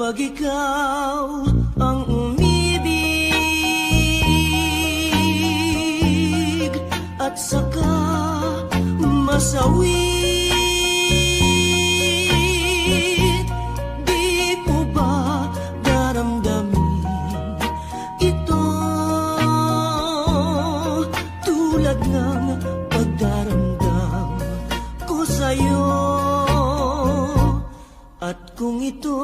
kapag ikaw ang umibig at saka masawit. Di mo ba daramdamin ito tulad ng pagdaramdam ko sa'yo? At kung ito